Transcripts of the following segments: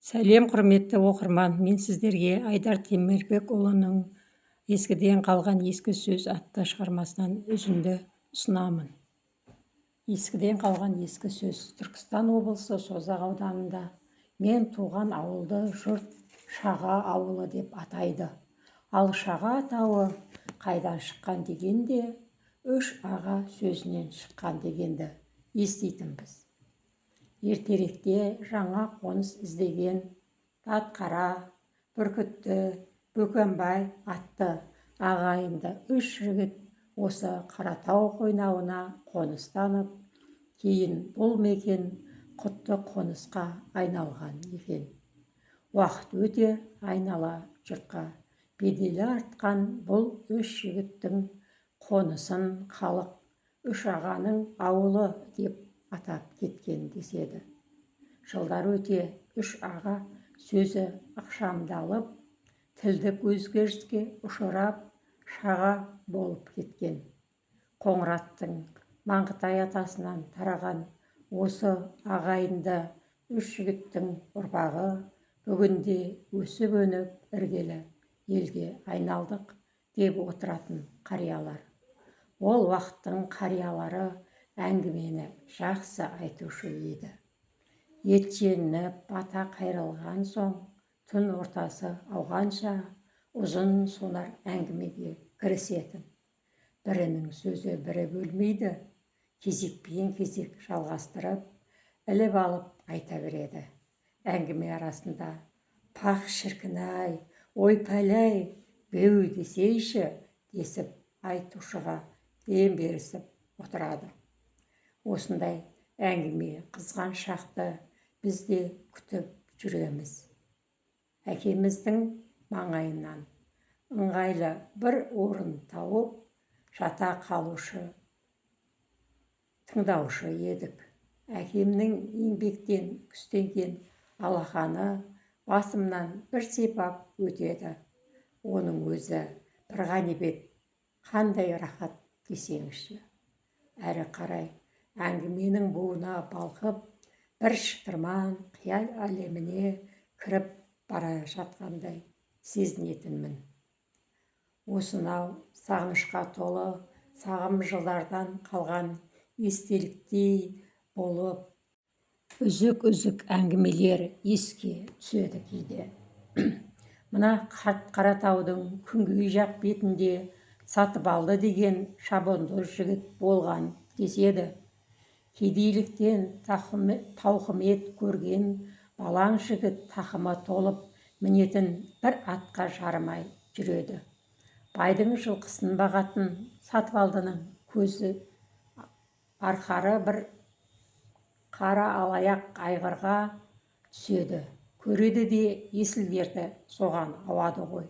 Сәлем құрметті оқырман, мен сіздерге Айдар Темірбекұлының «Ескіден қалған ескі сөз» атты шығармасынан үзінді ұсынамын. Ескіден қалған ескі сөз. Түркістан облысы Созақ ауданында мен туған ауылды жұрт Шаға ауылы деп атайды. Ал Шаға атауы қайдан шыққан дегенде, үш аға сөзінен шыққан дегенді еститінбіз. Ертеректе жаңа қоныс іздеген Атқара, Бүркітті, Бөкенбай атты ағайынды үш жігіт осы Қаратау қойнауына қоныстанып, кейін бұл мекен құтты қонысқа айналған екен. Уақыт өте айнала жұртқа беделі артқан бұл үш жігіттің қонысын халық үш ағаның ауылы деп атап кеткен деседі. Жылдар өте үш аға сөзі ықшамдалып, тілдік өзгеріске ұшырап Шаға болып кеткен. Қоңыраттың Маңғытай атасынан тараған осы ағайынды үш жігіттің ұрпағы бүгінде өсіп-өніп іргелі елге айналдық деп отыратын қариялар. Ол уақыттың қариялары әңгімені жақсы айтушы еді. Ет желініп, бата қайрылған соң, түн ортасы ауғанша ұзын сонар әңгімеге кірісетін. Бірінің сөзі бірі бөлмейді, кезекпен кезек жалғастырып, іліп алып айта береді. Әңгіме арасында «Пақ шіркін-ай, ой пәләй, беу десейші» десіп айтушыға дем берісіп отырады. Осындай әңгіме қызған шақты біз де күтіп жүреміз. Әкеміздің маңайынан ыңғайлы бір орын тауып, жата қалушы, тыңдаушы едік. Әкемнің еңбектен күстенген алақаны басымнан бір сипап өтеді. Оның өзі бір ғанибет, қандай рахат десеңізші. Әрі қарай әңгіменің буына балқып, бір шытырман қиял әлеміне кіріп бара жатқандай сезінетінмін. Осынау сағынышқа толы сағым жылдардан қалған естеліктей болып, үзік-үзік әңгімелер еске түседі кейде. Мына Қаратаудың күнгей жақ бетінде Сатыбалды деген шабандоз жігіт болған деседі. Кедейліктен тауқымет көрген балаң жігіт тақымы толып мінетін бір атқа жарымай жүреді. Байдың жылқысын бағатын Сатыбалдының көзі арқары бір қара алаяқ айғырға түседі. Көреді де есілдерді соған ауады ғой.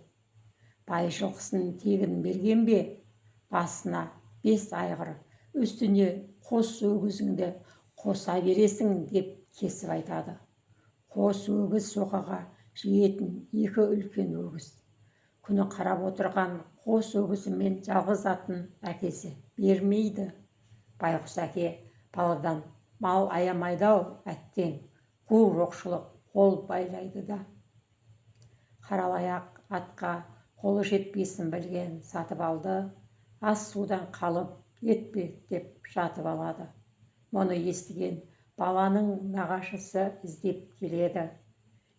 Бай жылқысын тегін берген бе, басына 5 айғыр, үстіне қос өгізіңді қоса бересің деп кесіп айтады. Қос өгіз соқаға жиетін 2 үлкен өгіз. Күні қарап отырған қос өгізі мен жалғыз атын әкесі бермейді. Байғұс әке баладан мал аямайды-ау, әттең, қу жоқшылық қол байлайды да. Қаралаяқ атқа қолы жетпесін білген Сатыбалды ас судан қалып етпеттеп жатып алады. Мұны естіген баланың нағашысы іздеп келеді.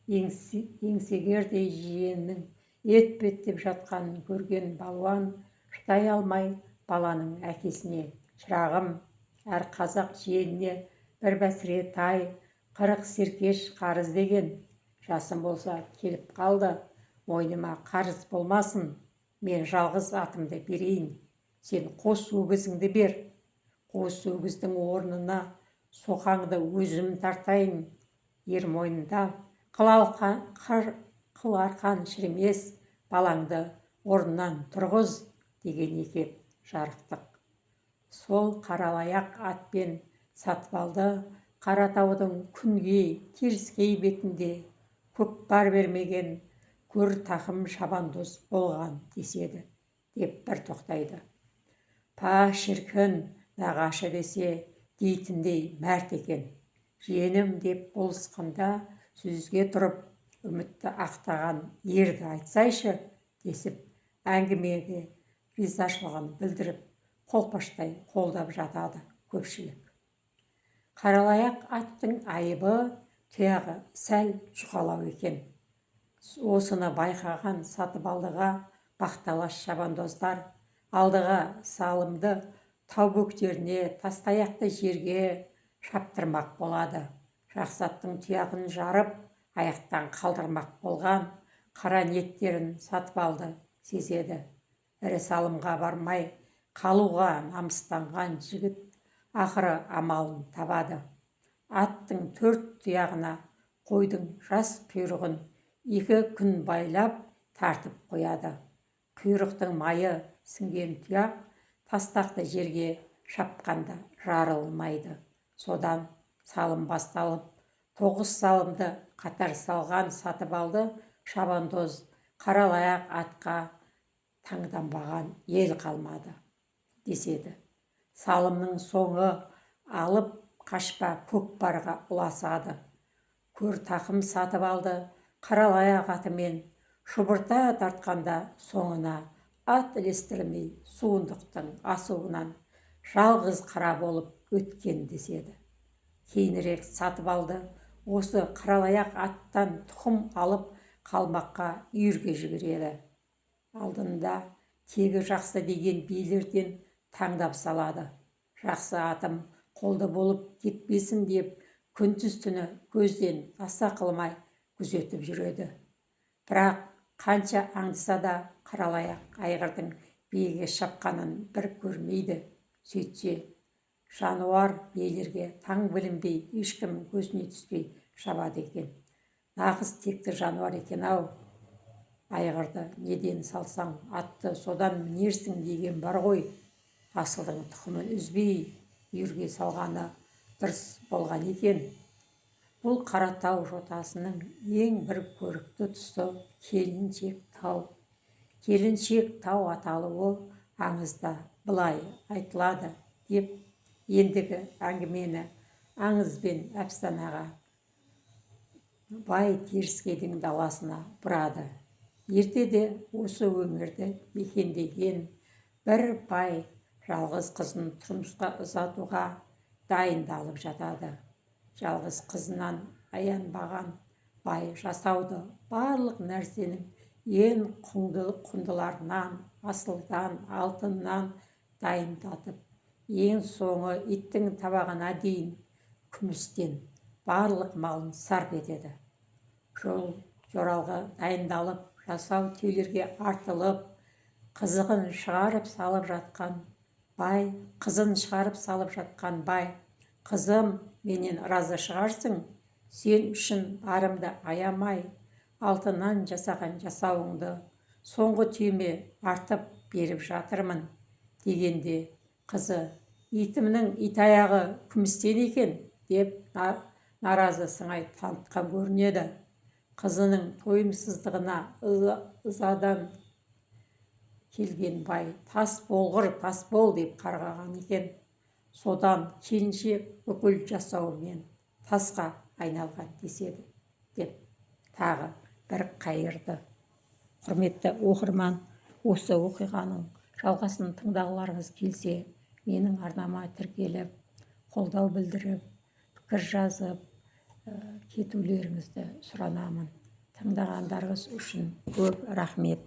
Еңсегердей жиеннің етпеттеп жатқанын көрген балуан шыдай алмай баланың әкесіне: «Шырағым, әр қазақ жиеніне бір бәсіре тай, 40 серкеш қарыз деген. Жасым болса келіп қалды, мойныма қарыз болмасын, мен жалғыз атымды берейін. Сен қос өгізіңді бер. Қос өгіздің орнына соқаңды өзім тартайын. Ер мойнында қыл арқан шірімес, балаңды орнынан тұрғыз» деген екен жарықтық. Сол қаралаяқ атпен Сатыбалды Қаратаудың күнгей, теріскей бетінде көкпар бермеген көр тақым шабандоз болған деседі, деп бір тоқтайды. «Па шіркін, нағашы десе дейтіндей мәрт екен. Жиенім деп болысқанда сөзге тұрып үмітті ақтаған ерді айтсайшы, десіп әңгімеге ризашылығын білдіріп қолпаштай қолдап жатады көпшілік. Қаралаяқ аттың айыбы тұяғы сәл жұқалау екен. Осыны байқаған Сатыбалдыға бақталас шабандоздар алдыға салымды тау бөктеріне, тастаяқты жерге шаптырмақ болады. Жақсаттың тұяғын жарып, аяқтан қалдырмақ болған қара ниеттерін Сатыбалды сезеді. Ірі салымға бармай қалуға намыстанған жігіт ақыры амалын табады. Аттың 4 тұяғына қойдың жас құйрығын 2 күн байлап тартып қояды. Құйрықтың майы сіңген тұяқ тастақты жерге шапқанда жарылмайды. Содан салым басталып, 9 салымды қатар салған Сатыбалды шабандоз қаралаяқ атқа таңданбаған ел қалмады, деседі. Салымның соңы алып қашпа көкпарға ұласады. Көр тақым Сатыбалды қаралаяқ атымен шұбырта тартқанда соңына ат ілестірмей суындықтың асуынан жалғыз қара болып өткен, деседі. Кейінірек Сатыбалды осы қаралаяқ аттан тұқым алып қалмаққа үйірге жібереді. Алдында тегі жақсы деген билерден таңдап салады. Жақсы атым қолды болып кетпесін деп күндіз түні көзден таса қылмай күзетіп жүреді. Бірақ қанша аңдыса да қаралаяқ айғырдың биеге шапқанын бір көрмейді. Сөйтсе, жануар биелерге таң білінбей, ешкім көзіне түспей шабады екен. Нағыз текті жануар екен-ау. Айғырды неден салсаң атты содан мінерсің деген бар ғой. Асылдың тұқымын үзбей үйірге салғаны дұрыс болған екен. Бұл Қаратау жотасының ең бір көрікті тұсы Келіншек тау. Келіншек тау аталуы аңызда былай айтылады деп ендігі әңгімені аңыз бен әпсанаға бай теріскейдің даласына бұрады. Ертеде осы өңірді мекендеген бір бай жалғыз қызын тұрмысқа ұзатуға дайындалып жатады. Жалғыз қызынан аянбаған бай жасауды барлық нәрсенің ең құндыларынан, асылдан, алтыннан дайындатып, ең соңы иттің табағына дейін күмістен барлық малын сарп етеді. Жоралғы дайындалып, жасау түйелерге артылып, қызын шығарып салып жатқан бай, қызым, менен разы шығарсың, сен үшін барымды аямай, алтыннан жасаған жасауыңды соңғы түйеме артып беріп жатырмын, дегенде қызы, итімнің итаяғы күмістен екен, деп наразы сыңай танытқан көрінеді. Қызының тойымсыздығына ызадан келген бай, тас болғыр, тас бол деп қарғаған екен. Содан келіншек бүкіл жасауымен тасқа айналған деседі, деп тағы бір қайырды. Құрметті оқырман, осы оқиғаның жалғасын тыңдағыларыңыз келсе, менің арнама тіркеліп, қолдау білдіріп, пікір жазып кетулеріңізді сұранамын. Тыңдағандарыңыз үшін көп рахмет.